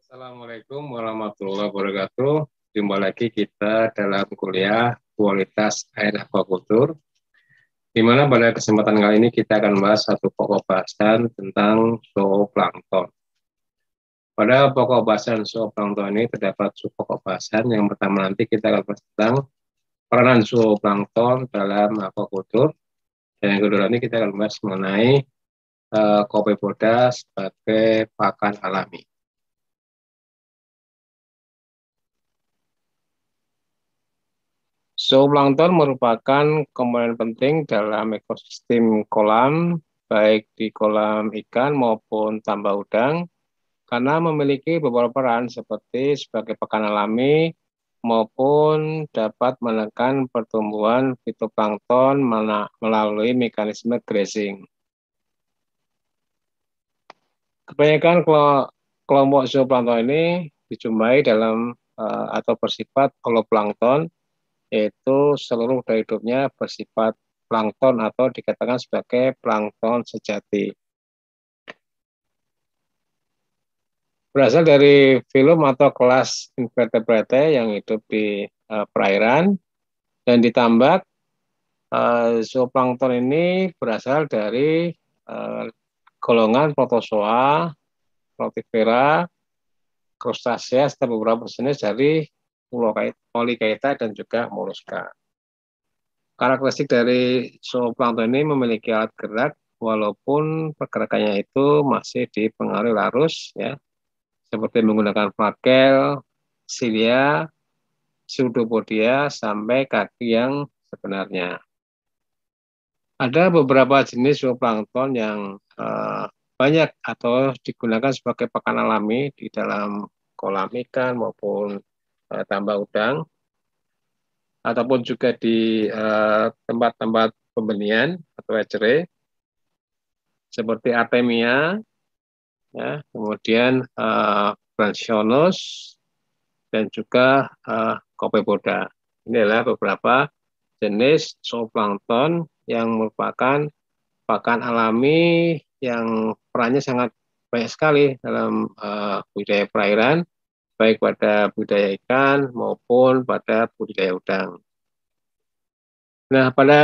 Assalamualaikum warahmatullahi wabarakatuh. Jumpa lagi kita dalam kuliah kualitas air aquaculture, di mana pada kesempatan kali ini kita akan membahas satu pokok bahasan tentang zooplankton. Pada pokok bahasan zooplankton ini terdapat subpokok bahasan. Yang pertama nanti kita akan bahas tentang peranan zooplankton dalam aquaculture, dan yang kedua nanti kita akan membahas mengenai Copepoda sebagai pakan alami. Zooplankton merupakan komponen penting dalam ekosistem kolam, baik di kolam ikan maupun tambak udang, karena memiliki beberapa peran seperti sebagai pakan alami maupun dapat menekan pertumbuhan fitoplankton melalui mekanisme grazing. Kebanyakan kelompok zooplankton ini dijumpai dalam atau bersifat holoplankton, yaitu seluruh daya hidupnya bersifat plankton atau dikatakan sebagai plankton sejati. Berasal dari filum atau kelas invertebrate yang hidup di perairan, dan ditambak zooplankton ini berasal dari golongan protozoa, Protivera, Crustacea, serta beberapa jenis dari Polychaeta dan juga Mollusca. Karakteristik dari zooplankton ini memiliki alat gerak, walaupun pergerakannya itu masih dipengaruhi larus, ya, seperti menggunakan flagel, silia, pseudopodia, sampai kaki yang sebenarnya. Ada beberapa jenis zooplankton yang banyak atau digunakan sebagai pakan alami di dalam kolam ikan maupun tambak udang, ataupun juga di tempat-tempat pembenihan atau hatchery, seperti Artemia, ya, kemudian Branchyonus, dan juga Copepoda. Ini adalah beberapa jenis zooplankton yang merupakan pakan alami yang perannya sangat banyak sekali dalam budidaya perairan, baik pada budidaya ikan maupun pada budidaya udang. Nah, pada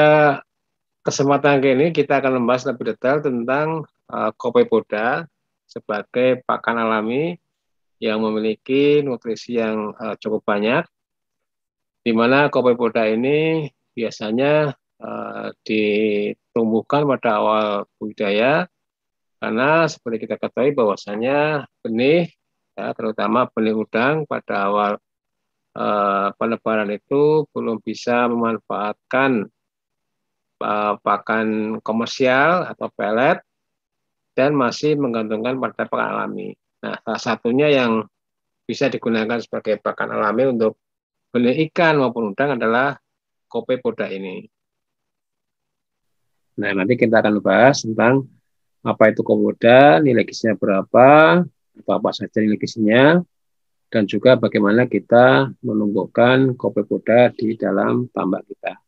kesempatan kali ini kita akan membahas lebih detail tentang Copepoda sebagai pakan alami yang memiliki nutrisi yang cukup banyak, di mana Copepoda ini biasanya ditumbuhkan pada awal budidaya, karena seperti kita ketahui bahwasanya benih, ya, terutama benih udang pada awal penebaran itu belum bisa memanfaatkan pakan komersial atau pelet, dan masih menggantungkan pada pakan alami. Nah, salah satunya yang bisa digunakan sebagai pakan alami untuk benih ikan maupun udang adalah Copepoda ini. Nah, nanti kita akan bahas tentang apa itu Copepoda, nilai gizinya berapa, atau apa saja nilai gizinya, dan juga bagaimana kita menumbuhkan Copepoda di dalam tambak kita.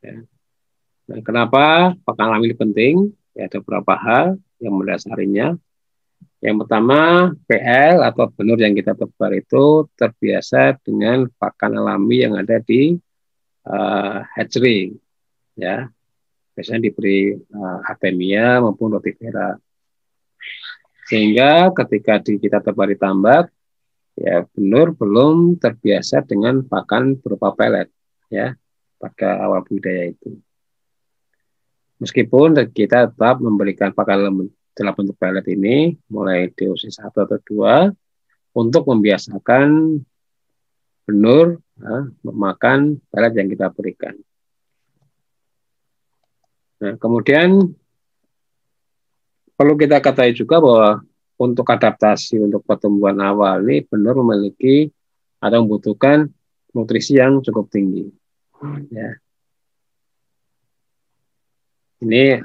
Ya. Nah, kenapa pakan alami ini penting? Ya, ada beberapa hal yang mendasarinya. Yang pertama, PL atau benur yang kita tebar itu terbiasa dengan pakan alami yang ada di hatchery, ya. Biasanya diberi Artemia maupun Rotivera. Sehingga ketika kita tebar di tambak, ya, benur belum terbiasa dengan pakan berupa pelet, ya, pada awal budidaya itu. Meskipun kita tetap memberikan pakan dalam bentuk pelet ini mulai di usia 1 atau 2 untuk membiasakan benur memakan pelet yang kita berikan. Nah, kemudian perlu kita ketahui juga bahwa untuk adaptasi untuk pertumbuhan awal ini benur memiliki atau membutuhkan nutrisi yang cukup tinggi. Ya. Ini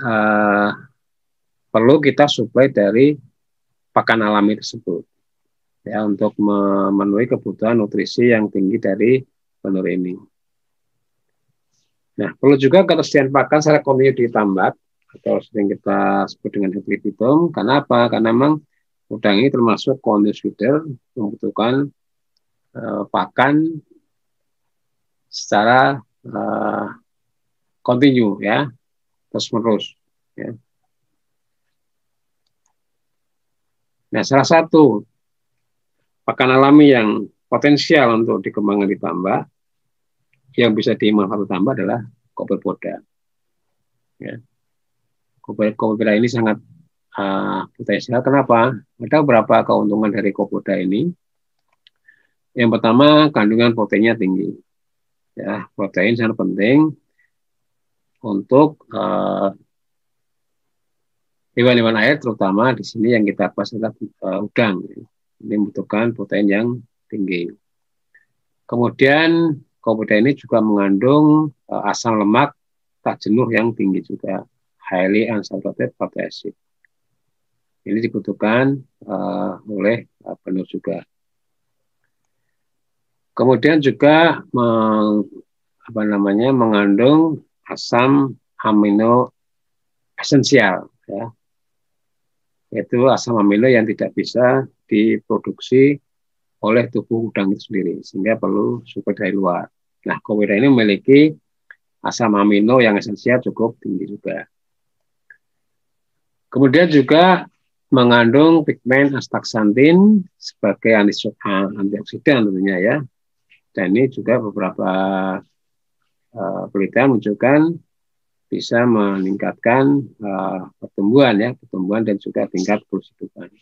perlu kita suplai dari pakan alami tersebut, ya, untuk memenuhi kebutuhan nutrisi yang tinggi dari benur ini. Nah, perlu juga ketersediaan pakan secara kontinu di tambak atau sering kita sebut dengan hepatidium. Karena apa? Karena memang Udang ini termasuk continuous feeder, membutuhkan pakan secara kontinu ya, terus menerus. Ya. Nah, salah satu pakan alami yang potensial untuk dikembangkan ditambah, yang bisa dimanfaatkan tambah adalah Copepoda. Ya. Copepoda ini sangat potensial. Kenapa? Ada beberapa keuntungan dari Copepoda ini. Yang pertama, kandungan proteinnya tinggi. Ya, protein sangat penting untuk hewan-hewan air, terutama di sini yang kita bahas adalah udang. Ini membutuhkan protein yang tinggi. Kemudian Copepoda ini juga mengandung asam lemak tak jenuh yang tinggi juga, highly unsaturated fatty acid. Ini dibutuhkan oleh penur juga. Kemudian juga mengandung asam amino esensial, ya, yaitu asam amino yang tidak bisa diproduksi oleh tubuh udang itu sendiri, sehingga perlu sumber dari luar. Nah, Copepoda ini memiliki asam amino yang esensial cukup tinggi juga. Kemudian juga mengandung pigmen astaxanthin sebagai antioksidan tentunya ya. Dan ini juga beberapa penelitian menunjukkan bisa meningkatkan pertumbuhan dan juga tingkat kesuburan.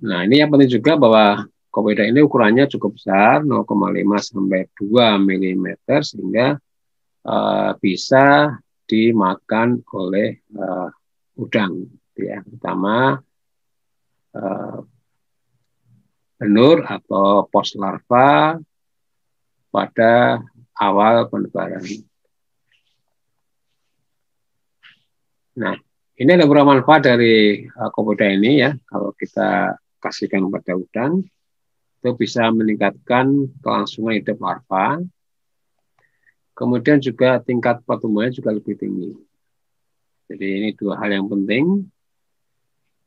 Nah, ini yang penting juga bahwa Copepoda ini ukurannya cukup besar, 0,5 sampai 2 mm, sehingga bisa dimakan oleh udang, ya, terutama benur atau post larva pada awal penebaran. Nah, ini ada beberapa manfaat dari Copepoda ini ya. Kalau kita kasihkan pada udang, itu bisa meningkatkan kelangsungan hidup larva. Kemudian juga tingkat pertumbuhannya juga lebih tinggi. Jadi ini dua hal yang penting.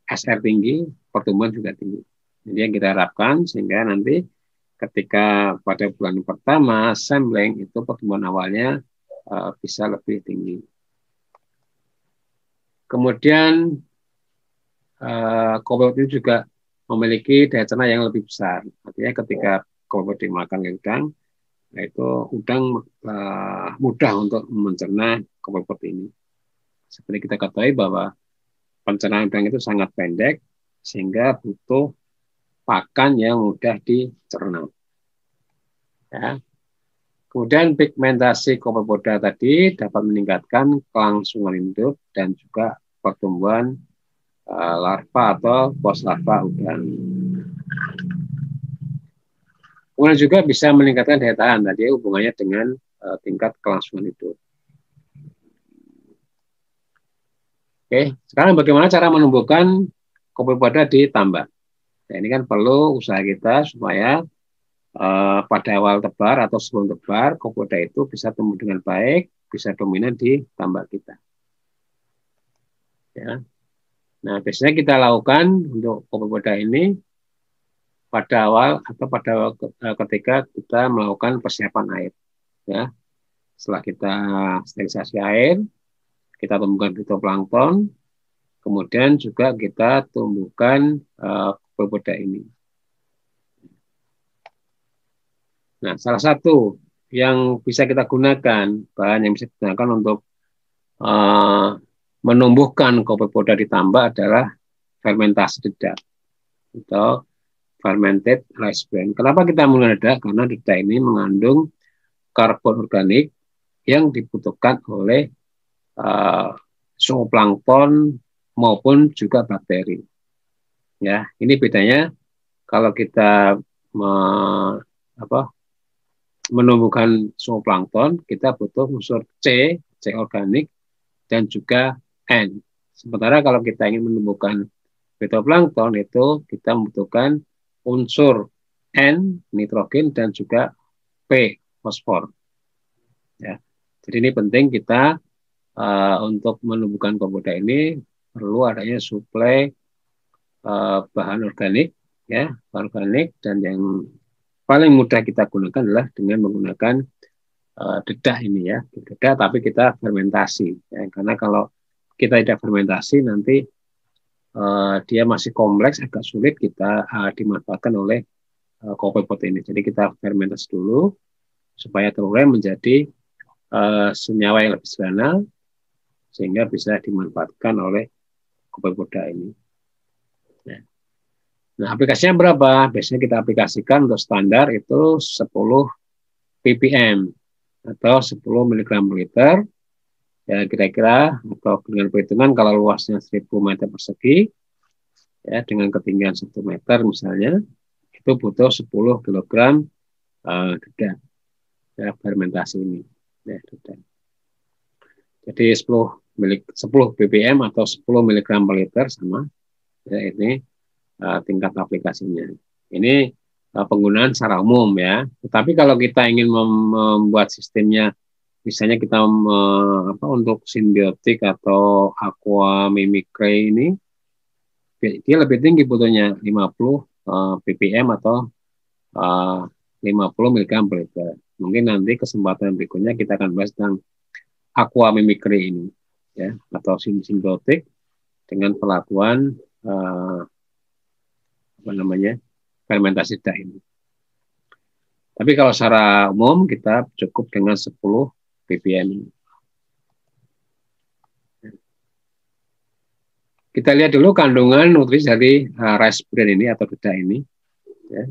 SR tinggi, pertumbuhan juga tinggi. Jadi yang kita harapkan sehingga nanti ketika pada bulan pertama sampling itu pertumbuhan awalnya bisa lebih tinggi. Kemudian Copepoda itu juga memiliki daya cerna yang lebih besar. Artinya ketika Copepoda dimakan udang, itu udang mudah untuk mencerna Copepoda ini. Seperti kita ketahui bahwa pencernaan udang itu sangat pendek, sehingga butuh pakan yang mudah dicerna. Ya. Kemudian pigmentasi Copepoda tadi dapat meningkatkan kelangsungan hidup dan juga pertumbuhan larva atau post larva udang. Kemudian juga bisa meningkatkan daya tahan, tadi hubungannya dengan tingkat kelangsungan hidup. Oke, sekarang bagaimana cara menumbuhkan Copepoda di tambak? Nah, ini kan perlu usaha kita supaya pada awal tebar atau sebelum tebar, Copepoda itu bisa tumbuh dengan baik, bisa dominan di tambak kita. Ya. Nah, biasanya kita lakukan untuk Copepoda ini pada awal atau pada ketika kita melakukan persiapan air. Ya. Setelah kita sterilisasi air, kita tumbuhkan fitoplankton, kemudian juga kita tumbuhkan Copepoda ini. Nah, salah satu yang bisa kita gunakan, bahan yang bisa digunakan untuk menumbuhkan Copepoda di tambak adalah fermentasi dedak atau fermented rice bran. Kenapa kita menggunakan dedak? Karena dedak ini mengandung karbon organik yang dibutuhkan oleh zooplankton maupun juga bakteri. Ya, ini bedanya kalau kita menumbuhkan zooplankton, kita butuh unsur C organik, dan juga N. Sementara kalau kita ingin menumbuhkan fitoplankton itu kita membutuhkan unsur N, nitrogen, dan juga P, fosfor. Ya. Jadi ini penting kita untuk menumbuhkan Copepoda ini perlu adanya suplai bahan organik, ya, bahan organik, dan yang paling mudah kita gunakan adalah dengan menggunakan dedah ini ya, dedah tapi kita fermentasi, ya. Karena kalau kita tidak fermentasi nanti dia masih kompleks, agak sulit kita dimanfaatkan oleh kopi pot ini. Jadi kita fermentasi dulu supaya terurai menjadi senyawa yang lebih sederhana sehingga bisa dimanfaatkan oleh kopi poda ini. Ya. Nah, aplikasinya berapa? Biasanya kita aplikasikan untuk standar itu 10 ppm atau 10 mg per liter. Ya, kira-kira atau dengan perhitungan kalau luasnya 1000 meter persegi, ya, dengan ketinggian 1 meter misalnya, itu butuh 10 kg dedah, ya, fermentasi ini. Ya, dedah. Jadi 10 ppm atau 10 mg per liter sama, ya, ini tingkat aplikasinya. Ini penggunaan secara umum ya. Tetapi kalau kita ingin membuat sistemnya, misalnya kita untuk simbiotik atau aqua mimicry ini, dia lebih tinggi butuhnya 50 ppm atau 50 mg per liter. Mungkin nanti kesempatan berikutnya kita akan bahas tentang aqua mimicry ini, ya, atau simbiotik dengan perlakuan fermentasi dedah ini. Tapi kalau secara umum kita cukup dengan 10 ppm ini. Kita lihat dulu kandungan nutrisi dari rice bran ini atau dedah ini. Ya.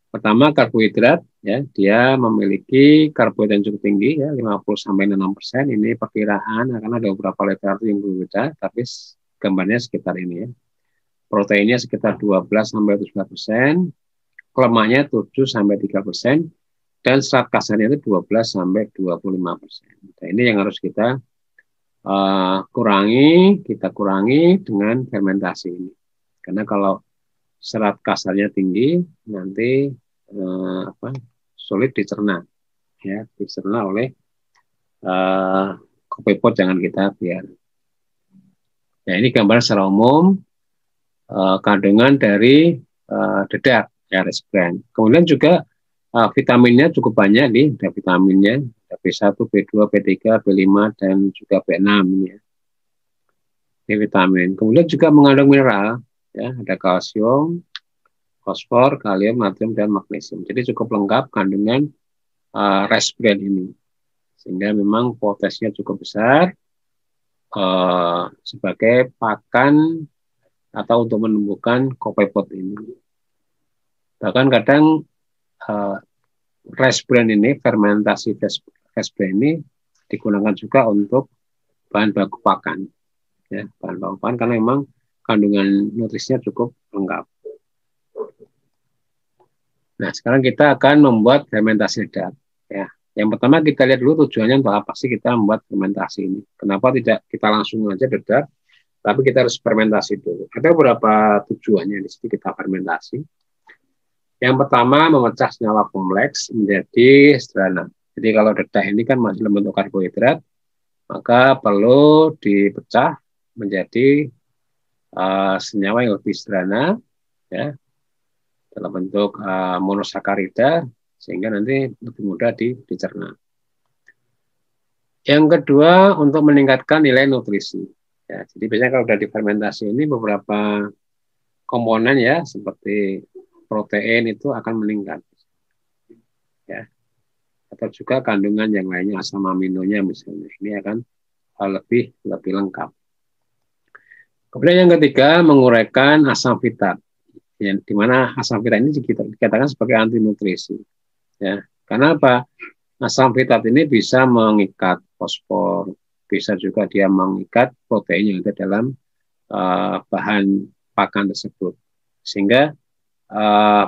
Pertama karbohidrat, ya, dia memiliki karbohidrat yang cukup tinggi, ya, 50-6%. Ini perkiraan karena ada beberapa literatur yang berbeda, tapi gambarnya sekitar ini ya. Proteinnya sekitar 12-17%, lemaknya 7-3%, dan serat kasarnya itu 12-25%. Nah, ini yang harus kita kurangi dengan fermentasi ini. Karena kalau serat kasarnya tinggi, nanti sulit dicerna, ya, dicerna oleh kopi pot jangan kita biar. Nah, ini gambar secara umum kandungan dari dedah, ya, rice bran. Kemudian juga vitaminnya cukup banyak nih, ada vitaminnya, ada B1, B2, B3, B5, dan juga B6 ini ya. Ini vitamin. Kemudian juga mengandung mineral, ya, ada kalsium, fosfor, kalium, natrium, dan magnesium. Jadi cukup lengkap kandungan rice bran ini. Sehingga memang potensinya cukup besar sebagai pakan atau untuk menumbuhkan kopi pot ini. Bahkan kadang rice bran ini, fermentasi rice bran ini digunakan juga untuk bahan baku pakan, ya, bahan baku pakan karena memang kandungan nutrisinya cukup lengkap. Nah, sekarang kita akan membuat fermentasi dedah, ya. Yang pertama kita lihat dulu tujuannya untuk apa sih kita membuat fermentasi ini. Kenapa tidak kita langsung aja dedah, tapi kita harus fermentasi dulu. Ada beberapa tujuannya di sini kita fermentasi. Yang pertama, memecah senyawa kompleks menjadi sederhana. Jadi kalau dedah ini kan masih dalam bentuk karbohidrat, maka perlu dipecah menjadi senyawa yang lebih sederhana, ya, dalam bentuk monosakarida, sehingga nanti lebih mudah dicerna. Yang kedua, untuk meningkatkan nilai nutrisi. Ya, jadi biasanya kalau sudah difermentasi ini beberapa komponen, ya, seperti protein itu akan meningkat, ya, atau juga kandungan yang lainnya, asam aminonya misalnya, ini akan lebih lengkap. Kemudian yang ketiga, menguraikan asam fitat, ya, di mana asam fitat ini dikatakan sebagai anti nutrisi, ya. Karena apa? Asam fitat ini bisa mengikat fosfor, bisa juga dia mengikat protein yang ada dalam bahan pakan tersebut, sehingga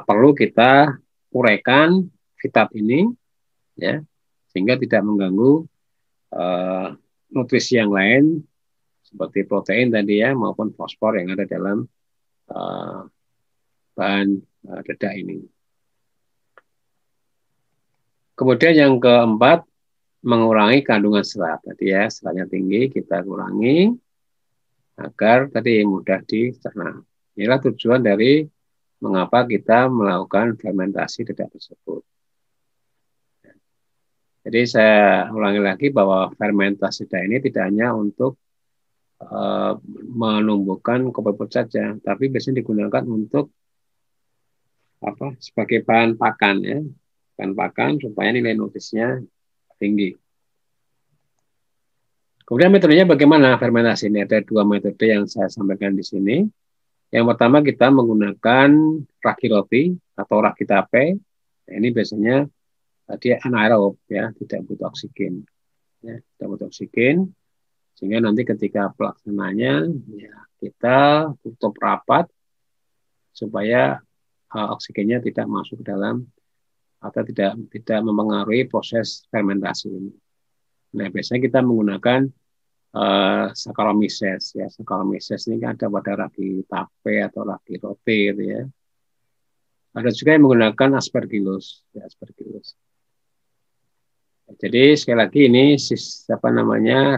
perlu kita uraikan fitat ini, ya, sehingga tidak mengganggu nutrisi yang lain seperti protein tadi, ya, maupun fosfor yang ada dalam bahan dedah ini. Kemudian yang keempat, mengurangi kandungan serat. Tadi, ya, seratnya tinggi, kita kurangi agar tadi mudah dicerna. Inilah tujuan dari mengapa kita melakukan fermentasi dedak tersebut. Jadi saya ulangi lagi bahwa fermentasi dedak ini tidak hanya untuk menumbuhkan kopi putih saja, tapi biasanya digunakan untuk sebagai bahan pakan, ya, bahan pakan supaya nilai nutrisinya tinggi. Kemudian metodenya bagaimana fermentasi ini? Ada dua metode yang saya sampaikan di sini. Yang pertama kita menggunakan ragi roti atau ragi tape. Ini biasanya dia anaerob, ya, tidak butuh oksigen, ya, tidak butuh oksigen. Sehingga nanti ketika pelaksananya, ya, kita tutup rapat supaya oksigennya tidak masuk ke dalam atau tidak mempengaruhi proses fermentasi ini. Nah, biasanya kita menggunakan Saccharomyces, ya. Saccharomyces ini kan ada pada ragi tape atau ragi roti, gitu ya. Ada juga yang menggunakan aspergillus, ya, aspergillus. Jadi sekali lagi ini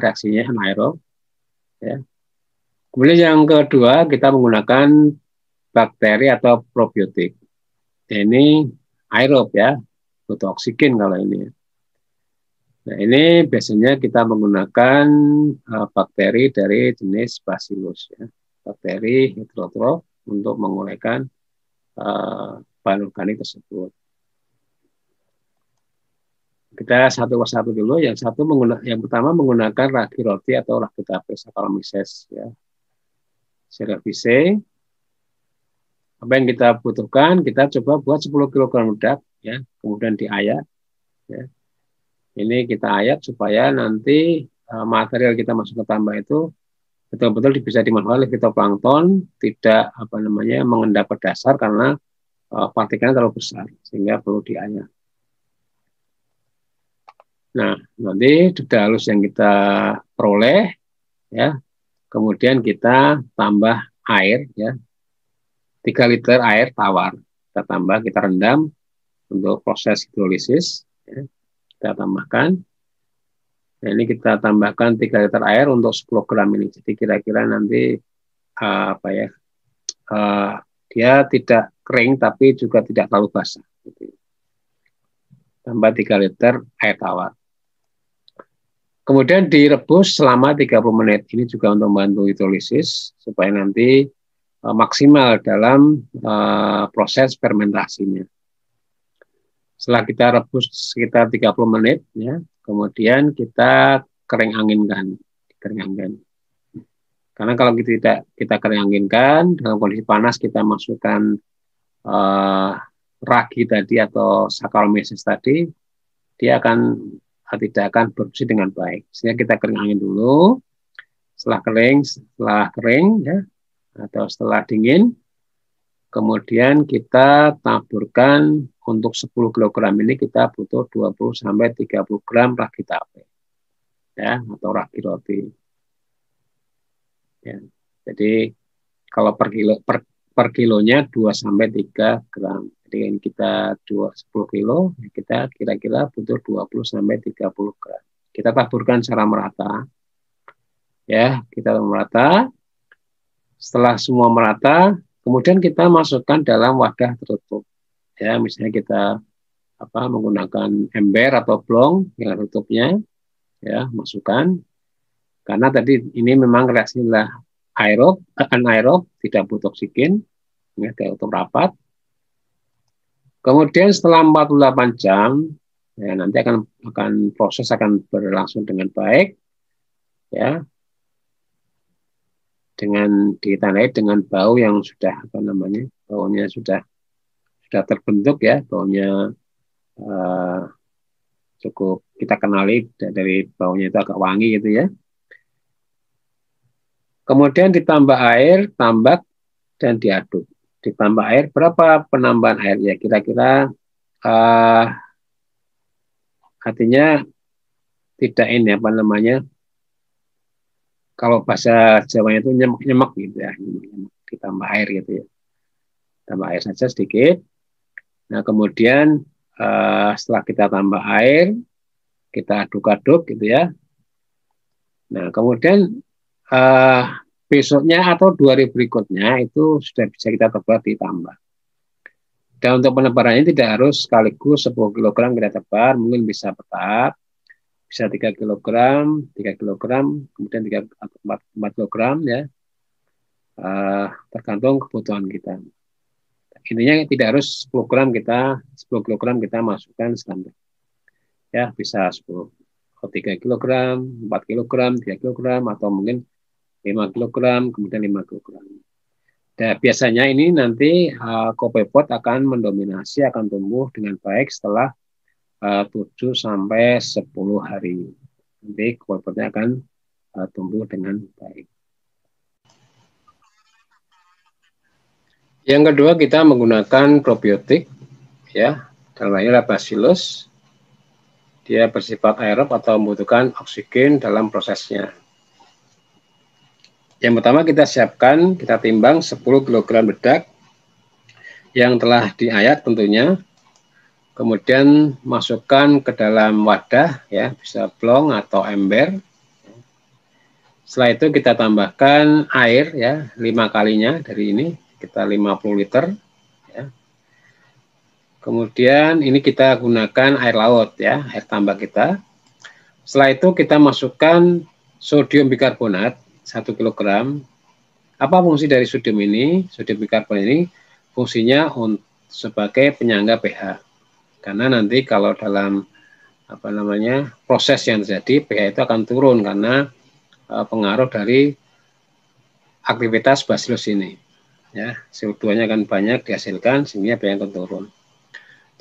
reaksinya anaerob, ya. Kemudian yang kedua kita menggunakan bakteri atau probiotik. Ini aerob, ya, butuh oksigen kalau ini. Nah, ini biasanya kita menggunakan bakteri dari jenis Bacillus, ya, bakteri heterotrof untuk menguraikan bahan organik tersebut. Kita satu persatu dulu. Yang pertama menggunakan ragi roti atau ragi tape Saccharomyces, ya, cerevisiae. Apa yang kita butuhkan? Kita coba buat 10 kg dedak, ya, kemudian diayak, ya. Ini kita ayak supaya nanti material kita masuk ke tambah itu betul-betul bisa dimanfaatkan oleh fitoplankton, tidak mengendap ke dasar karena partikelnya terlalu besar sehingga perlu diayak. Nah, nanti dedak halus yang kita peroleh, ya, kemudian kita tambah air, ya, 3 liter air tawar. Kita tambah, kita rendam untuk proses hidrolisis, ya. Kita tambahkan. Nah, ini kita tambahkan 3 liter air untuk 10 gram ini. Jadi kira-kira nanti dia tidak kering tapi juga tidak terlalu basah. Tambah 3 liter air tawar. Kemudian direbus selama 30 menit. Ini juga untuk membantu hidrolisis supaya nanti maksimal dalam proses fermentasinya. Setelah kita rebus sekitar 30 menit, ya, kemudian kita kering anginkan. Karena kalau kita kering anginkan, dalam kondisi panas kita masukkan ragi tadi atau Saccharomyces tadi, dia tidak akan berfungsi dengan baik. Sehingga kita kering angin dulu. Setelah kering, ya, atau setelah dingin, kemudian kita taburkan. Untuk 10 kg ini kita butuh 20-30 gram ragi tape, ya, atau ragi roti. Ya. Jadi kalau per kilonya 2-3 gram. Jadi kita 10 kilo, kita kira-kira butuh 20-30 gram. Kita taburkan secara merata. Ya, kita merata. Setelah semua merata, kemudian kita masukkan dalam wadah tertutup. Ya, misalnya kita menggunakan ember atau blong yang tutupnya, ya, masukkan. Karena tadi ini memang reaksinya anaerob, tidak butuh oksigen, ya, kayak tutup rapat. Kemudian setelah 48 jam, ya, nanti proses akan berlangsung dengan baik, ya, dengan ditandai dengan bau yang sudah baunya sudah terbentuk, ya, baunya cukup kita kenali dari baunya itu agak wangi gitu, ya. Kemudian ditambah air, tambak, dan diaduk. Ditambah air, berapa penambahan air? Ya, kira-kira artinya tidak ini kalau bahasa Jawanya itu nyemek-nyemek gitu, ya. Ditambah air gitu, ya. Tambah air saja sedikit. Nah, kemudian setelah kita tambah air, kita aduk-aduk gitu, ya. Nah, kemudian besoknya atau 2 hari berikutnya itu sudah bisa kita tebar ditambah. Dan untuk penebarannya tidak harus sekaligus 10 kg kita tebar, mungkin bisa bertahap, bisa 3 kg, 3 kg, kemudian 3 atau 4 kg ya, tergantung kebutuhan kita. Intinya tidak harus 10 kg kita masukkan standar. Ya, bisa 3 kg, 4 kg, 3 kg, atau mungkin 5 kg, kemudian 5 kg. Dan biasanya ini nanti kopi pot akan mendominasi, akan tumbuh dengan baik setelah 7 sampai 10 hari. Nanti kopi potnya akan tumbuh dengan baik. Yang kedua, kita menggunakan probiotik, ya, dalam hal ini Bacillus. Dia bersifat aerob atau membutuhkan oksigen dalam prosesnya. Yang pertama kita siapkan, kita timbang 10 kg bedak yang telah diayak tentunya. Kemudian masukkan ke dalam wadah, ya, bisa blong atau ember. Setelah itu kita tambahkan air, ya, 5 kalinya dari ini, kita 50 liter. Ya. Kemudian ini kita gunakan air laut, ya, air tambak kita. Setelah itu kita masukkan sodium bikarbonat 1 kg. Apa fungsi dari sodium ini? Sodium bikarbonat ini fungsinya sebagai penyangga pH. Karena nanti kalau dalam proses yang terjadi, pH itu akan turun karena pengaruh dari aktivitas Bacillus ini. Ya, CO2-nya akan banyak dihasilkan sehingga pH akan turun.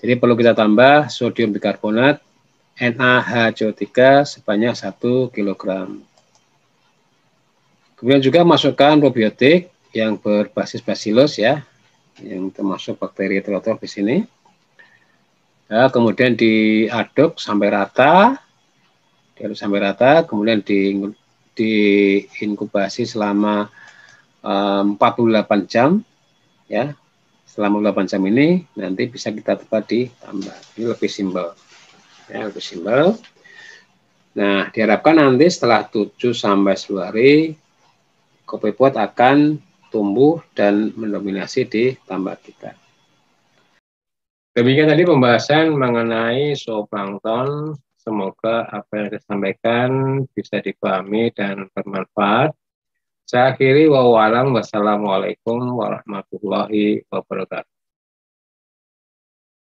Jadi perlu kita tambah sodium bikarbonat NaHCO3 sebanyak 1 kg. Kemudian juga masukkan probiotik yang berbasis Bacillus, ya, yang termasuk bakteri heterotropis ini. Ya, kemudian diaduk sampai rata, kemudian diinkubasi selama 48 jam, ya. Selama 48 jam ini nanti bisa kita tebar ditambah. Ini lebih simpel. Ya, lebih simpel. Nah, diharapkan nanti setelah 7 sampai 10 hari kopi pot akan tumbuh dan mendominasi di tambak kita. Demikian tadi pembahasan mengenai zooplankton. Semoga apa yang saya sampaikan bisa dipahami dan bermanfaat. Saya akhiri, wassalamualaikum warahmatullahi wabarakatuh.